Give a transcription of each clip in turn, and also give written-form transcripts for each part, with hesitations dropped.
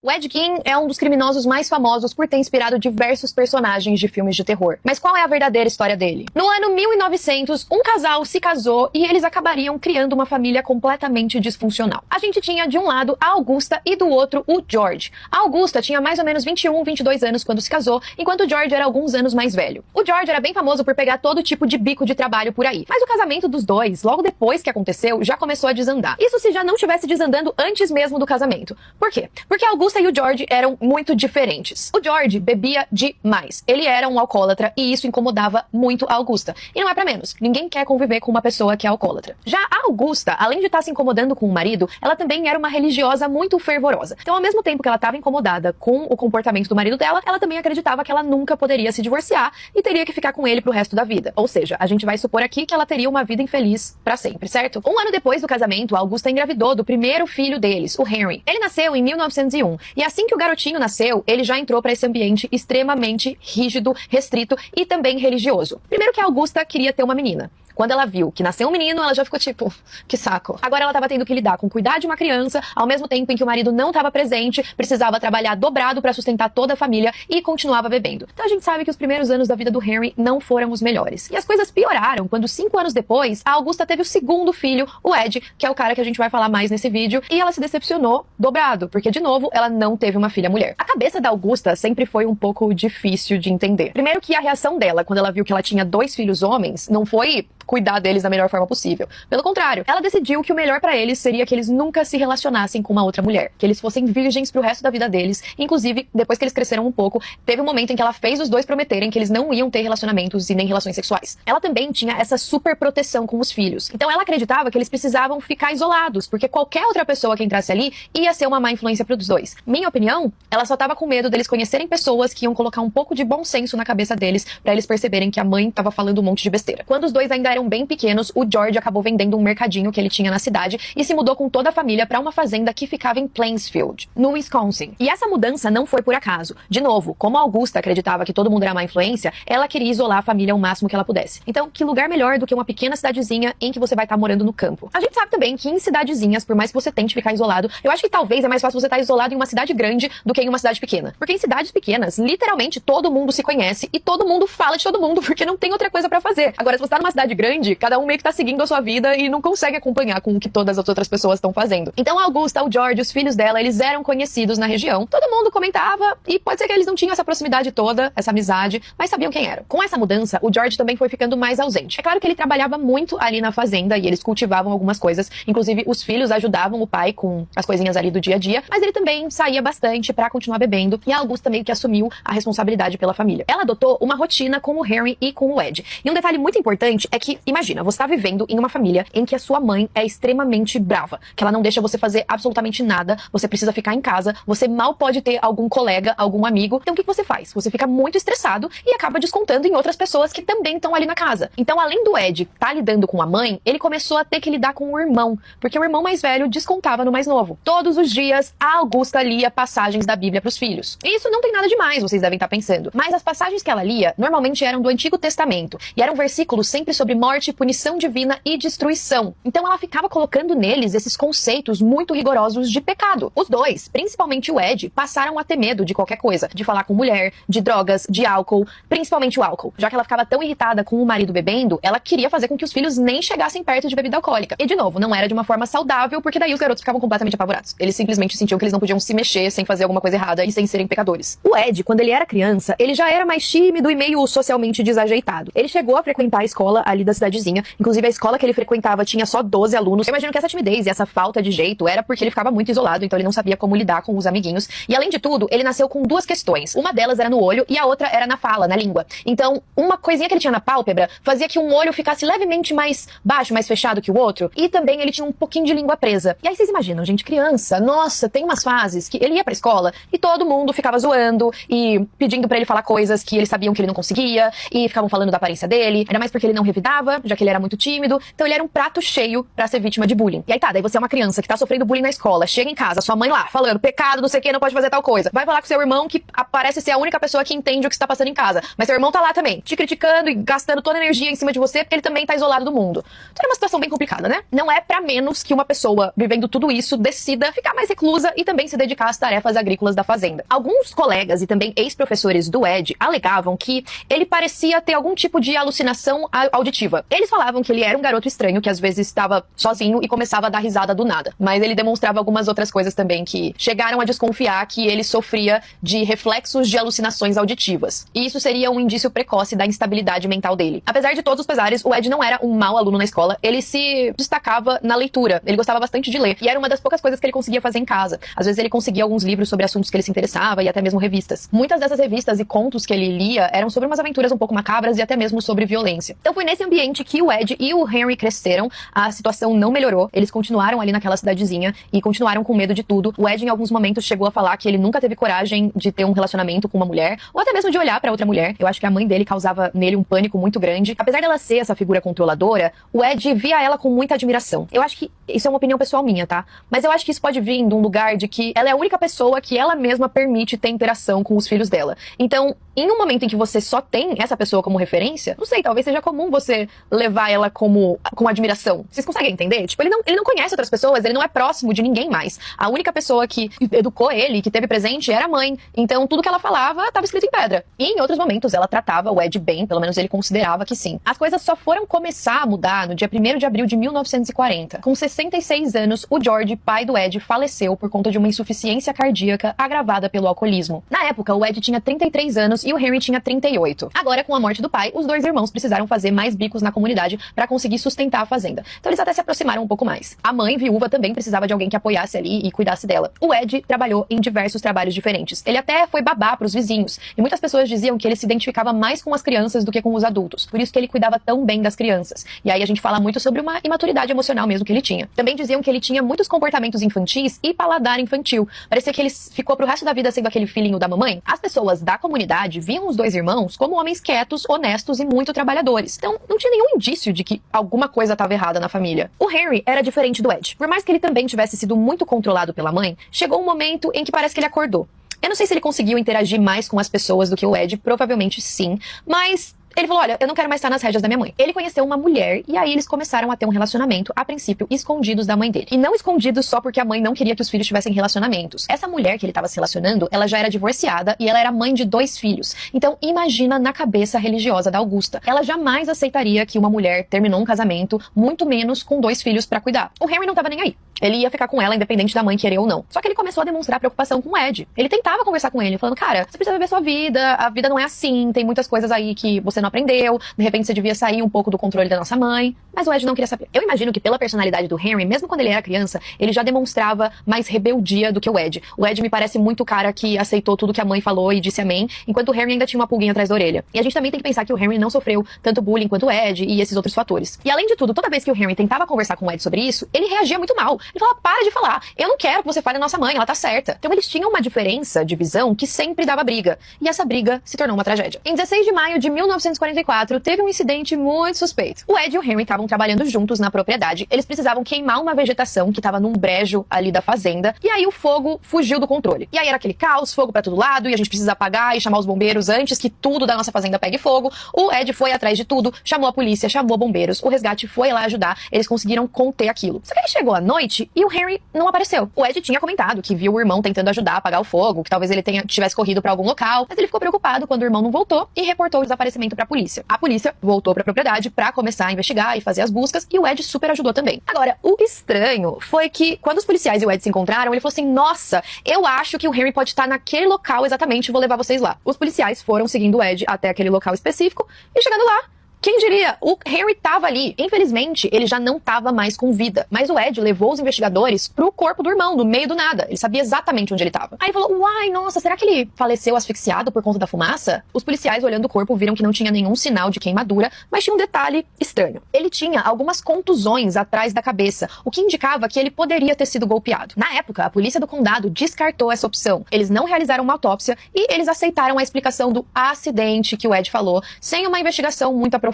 O Ed Gein é um dos criminosos mais famosos por ter inspirado diversos personagens de filmes de terror. Mas qual é a verdadeira história dele? No ano 1900, um casal se casou e eles acabariam criando uma família completamente disfuncional. A gente tinha de um lado a Augusta e do outro o George. A Augusta tinha mais ou menos 21, 22 anos quando se casou, enquanto o George era alguns anos mais velho. O George era bem famoso por pegar todo tipo de bico de trabalho por aí. Mas o casamento dos dois, logo depois que aconteceu, já começou a desandar. Isso se já não estivesse desandando antes mesmo do casamento. Por quê? Porque a Augusta e o George eram muito diferentes. O George bebia demais. Ele era um alcoólatra e isso incomodava muito a Augusta. E não é pra menos. Ninguém quer conviver com uma pessoa que é alcoólatra. Já a Augusta, além de estar se incomodando com o marido, ela também era uma religiosa muito fervorosa. Então, ao mesmo tempo que ela estava incomodada com o comportamento do marido dela, ela também acreditava que ela nunca poderia se divorciar e teria que ficar com ele pro resto da vida. Ou seja, a gente vai supor aqui que ela teria uma vida infeliz pra sempre, certo? Um ano depois do casamento, a Augusta engravidou do primeiro filho deles, o Henry. Ele nasceu em 1901 e assim que o garotinho nasceu, ele já entrou para esse ambiente extremamente rígido, restrito e também religioso. Primeiro que a Augusta queria ter uma menina. Quando ela viu que nasceu um menino, ela já ficou tipo, que saco. Agora ela tava tendo que lidar com cuidar de uma criança, ao mesmo tempo em que o marido não tava presente, precisava trabalhar dobrado pra sustentar toda a família e continuava bebendo. Então a gente sabe que os primeiros anos da vida do Henry não foram os melhores. E as coisas pioraram quando 5 anos depois, a Augusta teve o segundo filho, o Ed, que é o cara que a gente vai falar mais nesse vídeo, e ela se decepcionou dobrado, porque de novo, ela não teve uma filha mulher. A cabeça da Augusta sempre foi um pouco difícil de entender. Primeiro que a reação dela, quando ela viu que ela tinha 2 filhos homens, não foi cuidar deles da melhor forma possível. Pelo contrário, ela decidiu que o melhor pra eles seria que eles nunca se relacionassem com uma outra mulher, que eles fossem virgens pro resto da vida deles. Inclusive, depois que eles cresceram um pouco, teve um momento em que ela fez os dois prometerem que eles não iam ter relacionamentos e nem relações sexuais. Ela também tinha essa super proteção com os filhos. Então ela acreditava que eles precisavam ficar isolados, porque qualquer outra pessoa que entrasse ali ia ser uma má influência pros dois. Minha opinião, ela só tava com medo deles conhecerem pessoas que iam colocar um pouco de bom senso na cabeça deles pra eles perceberem que a mãe tava falando um monte de besteira. Quando os dois ainda eram bem pequenos, o George acabou vendendo um mercadinho que ele tinha na cidade e se mudou com toda a família para uma fazenda que ficava em Plainsfield, no Wisconsin. E essa mudança não foi por acaso. De novo, como a Augusta acreditava que todo mundo era má influência, ela queria isolar a família o máximo que ela pudesse. Então, que lugar melhor do que uma pequena cidadezinha em que você vai estar morando no campo? A gente sabe também que em cidadezinhas, por mais que você tente ficar isolado, eu acho que talvez é mais fácil você estar isolado em uma cidade grande do que em uma cidade pequena. Porque em cidades pequenas, literalmente todo mundo se conhece e todo mundo fala de todo mundo porque não tem outra coisa pra fazer. Agora, se você tá numa cidade grande, cada um meio que tá seguindo a sua vida e não consegue acompanhar com o que todas as outras pessoas estão fazendo. Então a Augusta, o George, os filhos dela, eles eram conhecidos na região. Todo mundo comentava e pode ser que eles não tinham essa proximidade toda, essa amizade, mas sabiam quem eram. Com essa mudança, o George também foi ficando mais ausente. É claro que ele trabalhava muito ali na fazenda e eles cultivavam algumas coisas. Inclusive, os filhos ajudavam o pai com as coisinhas ali do dia a dia, mas ele também saía bastante pra continuar bebendo e a Augusta meio que assumiu a responsabilidade pela família. Ela adotou uma rotina com o Henry e com o Ed. E um detalhe muito importante é que, imagina, você tá vivendo em uma família em que a sua mãe é extremamente brava, que ela não deixa você fazer absolutamente nada, você precisa ficar em casa, você mal pode ter algum colega, algum amigo. Então o que você faz? Você fica muito estressado e acaba descontando em outras pessoas que também estão ali na casa. Então, além do Ed tá lidando com a mãe, ele começou a ter que lidar com o irmão, porque o irmão mais velho descontava no mais novo. Todos os dias, a Augusta lia passagens da Bíblia pros filhos. E isso não tem nada demais, vocês devem estar pensando. Mas as passagens que ela lia, normalmente eram do Antigo Testamento, e eram versículos sempre sobre morte, punição divina e destruição. Então ela ficava colocando neles esses conceitos muito rigorosos de pecado. Os dois, principalmente o Ed, passaram a ter medo de qualquer coisa, de falar com mulher, de drogas, de álcool, principalmente o álcool. Já que ela ficava tão irritada com o marido bebendo, ela queria fazer com que os filhos nem chegassem perto de bebida alcoólica. E de novo, não era de uma forma saudável, porque daí os garotos ficavam completamente apavorados. Eles simplesmente sentiam que eles não podiam se mexer sem fazer alguma coisa errada e sem serem pecadores. O Ed, quando ele era criança, ele já era mais tímido e meio socialmente desajeitado. Ele chegou a frequentar a escola ali da cidadezinha, inclusive a escola que ele frequentava tinha só 12 alunos. Eu imagino que essa timidez e essa falta de jeito era porque ele ficava muito isolado, então ele não sabia como lidar com os amiguinhos. E além de tudo, ele nasceu com 2 questões. Uma delas era no olho e a outra era na fala, na língua. Então, uma coisinha que ele tinha na pálpebra fazia que um olho ficasse levemente mais baixo, mais fechado que o outro. E também ele tinha um pouquinho de língua presa. E aí vocês imaginam, gente, criança, nossa, tem umas fases que ele ia pra escola e todo mundo ficava zoando e pedindo pra ele falar coisas que eles sabiam que ele não conseguia e ficavam falando da aparência dele. Ainda mais porque ele não revidava, já que ele era muito tímido. Então ele era um prato cheio pra ser vítima de bullying. E aí tá, daí você é uma criança que tá sofrendo bullying na escola, chega em casa, sua mãe lá, falando, pecado, não sei o que, não pode fazer tal coisa. Vai falar com seu irmão que parece ser a única pessoa que entende o que está passando em casa. Mas seu irmão tá lá também, te criticando e gastando toda a energia em cima de você porque ele também tá isolado do mundo. Então é uma situação bem complicada, né? Não é pra menos que uma pessoa vivendo tudo isso decida ficar mais reclusa e também se dedicar dedicar às tarefas agrícolas da fazenda. Alguns colegas e também ex-professores do Ed alegavam que ele parecia ter algum tipo de alucinação auditiva. Eles falavam que ele era um garoto estranho que às vezes estava sozinho e começava a dar risada do nada. Mas ele demonstrava algumas outras coisas também que chegaram a desconfiar que ele sofria de reflexos de alucinações auditivas. E isso seria um indício precoce da instabilidade mental dele. Apesar de todos os pesares, o Ed não era um mau aluno na escola, ele se destacava na leitura. Ele gostava bastante de ler. E era uma das poucas coisas que ele conseguia fazer em casa. Às vezes ele conseguia alguns livros sobre assuntos que ele se interessava e até mesmo revistas. Muitas dessas revistas e contos que ele lia eram sobre umas aventuras um pouco macabras e até mesmo sobre violência. Então foi nesse ambiente que o Ed e o Henry cresceram. A situação não melhorou. Eles continuaram ali naquela cidadezinha e continuaram com medo de tudo. O Ed em alguns momentos chegou a falar que ele nunca teve coragem de ter um relacionamento com uma mulher ou até mesmo de olhar pra outra mulher. Eu acho que a mãe dele causava nele um pânico muito grande. Apesar dela ser essa figura controladora, o Ed via ela com muita admiração. Eu acho que isso é uma opinião pessoal minha, tá? Mas eu acho que isso pode vir de um lugar de que ela é a única pessoa que ela mesma permite ter interação com os filhos dela. Então, em um momento em que você só tem essa pessoa como referência, não sei, talvez seja comum você levar ela com admiração. Vocês conseguem entender? Tipo, ele não conhece outras pessoas, ele não é próximo de ninguém mais. A única pessoa que educou ele, que teve presente, era a mãe. Então, tudo que ela falava estava escrito em pedra. E em outros momentos, ela tratava o Ed bem, pelo menos ele considerava que sim. As coisas só foram começar a mudar no dia 1º de abril de 1940. Com 66 anos, o George, pai do Ed, faleceu por conta de uma insuficiência cardíaca agravada pelo alcoolismo. Na época, o Ed tinha 33 anos e o Henry tinha 38. Agora, com a morte do pai, os dois irmãos precisaram fazer mais bicos na comunidade para conseguir sustentar a fazenda. Então eles até se aproximaram um pouco mais. A mãe, viúva, também precisava de alguém que apoiasse ali e cuidasse dela. O Ed trabalhou em diversos trabalhos diferentes. Ele até foi babá pros vizinhos. E muitas pessoas diziam que ele se identificava mais com as crianças do que com os adultos. Por isso que ele cuidava tão bem das crianças. E aí a gente fala muito sobre uma imaturidade emocional mesmo que ele tinha. Também diziam que ele tinha muitos comportamentos infantis e paladar infantil. Parecia que ele ficou pro resto da vida sendo aquele filhinho da mamãe. As pessoas da comunidade viam os dois irmãos como homens quietos, honestos e muito trabalhadores. Então não tinha nenhum indício de que alguma coisa estava errada na família. O Henry era diferente do Ed. Por mais que ele também tivesse sido muito controlado pela mãe, chegou um momento em que parece que ele acordou. Eu não sei se ele conseguiu interagir mais com as pessoas do que o Ed, provavelmente sim, mas ele falou, olha, eu não quero mais estar nas rédeas da minha mãe. Ele conheceu uma mulher e aí eles começaram a ter um relacionamento, a princípio, escondidos da mãe dele. E não escondidos só porque a mãe não queria que os filhos tivessem relacionamentos. Essa mulher que ele estava se relacionando, ela já era divorciada e ela era mãe de 2 filhos. Então, imagina na cabeça religiosa da Augusta. Ela jamais aceitaria que uma mulher terminou um casamento, muito menos com 2 filhos pra cuidar. O Henry não tava nem aí. Ele ia ficar com ela, independente da mãe querer ou não. Só que ele começou a demonstrar preocupação com o Ed. Ele tentava conversar com ele, falando, cara, você precisa viver sua vida, a vida não é assim, tem muitas coisas aí que você não aprendeu, de repente você devia sair um pouco do controle da nossa mãe. Mas o Ed não queria saber. Eu imagino que pela personalidade do Henry, mesmo quando ele era criança, ele já demonstrava mais rebeldia do que o Ed. O Ed me parece muito o cara que aceitou tudo que a mãe falou e disse amém, enquanto o Henry ainda tinha uma pulguinha atrás da orelha. E a gente também tem que pensar que o Henry não sofreu tanto bullying quanto o Ed e esses outros fatores. E além de tudo, toda vez que o Henry tentava conversar com o Ed sobre isso, ele reagia muito mal. Ele falava, para de falar. Eu não quero que você fale a nossa mãe, ela tá certa. Então eles tinham uma diferença de visão que sempre dava briga. E essa briga se tornou uma tragédia. Em 16 de maio de 1944, teve um incidente muito suspeito. O Ed e o Henry estavam trabalhando juntos na propriedade. Eles precisavam queimar uma vegetação que estava num brejo ali da fazenda. E aí o fogo fugiu do controle. E aí era aquele caos, fogo pra todo lado, e a gente precisa apagar e chamar os bombeiros antes que tudo da nossa fazenda pegue fogo. O Ed foi atrás de tudo, chamou a polícia, chamou bombeiros. O resgate foi lá ajudar. Eles conseguiram conter aquilo. Só que aí chegou a noite e o Henry não apareceu. O Ed tinha comentado que viu o irmão tentando ajudar a apagar o fogo, que talvez ele tivesse corrido pra algum local, mas ele ficou preocupado quando o irmão não voltou e reportou o desaparecimento pra polícia. A polícia voltou pra propriedade pra começar a investigar e fazer as buscas, e o Ed super ajudou também. Agora, o estranho foi que quando os policiais e o Ed se encontraram, ele falou assim, nossa, eu acho que o Henry pode estar naquele local exatamente, vou levar vocês lá. Os policiais foram seguindo o Ed até aquele local específico, e chegando lá, quem diria? O Henry tava ali. Infelizmente, ele já não tava mais com vida. Mas o Ed levou os investigadores pro corpo do irmão, no meio do nada. Ele sabia exatamente onde ele tava. Aí falou, uai, nossa, será que ele faleceu asfixiado por conta da fumaça? Os policiais, olhando o corpo, viram que não tinha nenhum sinal de queimadura, mas tinha um detalhe estranho. Ele tinha algumas contusões atrás da cabeça, o que indicava que ele poderia ter sido golpeado. Na época, a polícia do condado descartou essa opção. Eles não realizaram uma autópsia e eles aceitaram a explicação do acidente que o Ed falou, sem uma investigação muito aprofundada.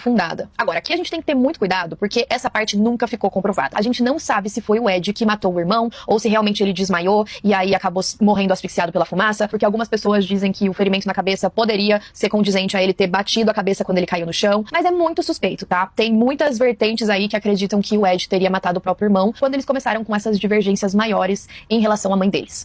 Agora, aqui a gente tem que ter muito cuidado, porque essa parte nunca ficou comprovada. A gente não sabe se foi o Ed que matou o irmão, ou se realmente ele desmaiou e aí acabou morrendo asfixiado pela fumaça, porque algumas pessoas dizem que o ferimento na cabeça poderia ser condizente a ele ter batido a cabeça quando ele caiu no chão, mas é muito suspeito, tá? Tem muitas vertentes aí que acreditam que o Ed teria matado o próprio irmão, quando eles começaram com essas divergências maiores em relação à mãe deles.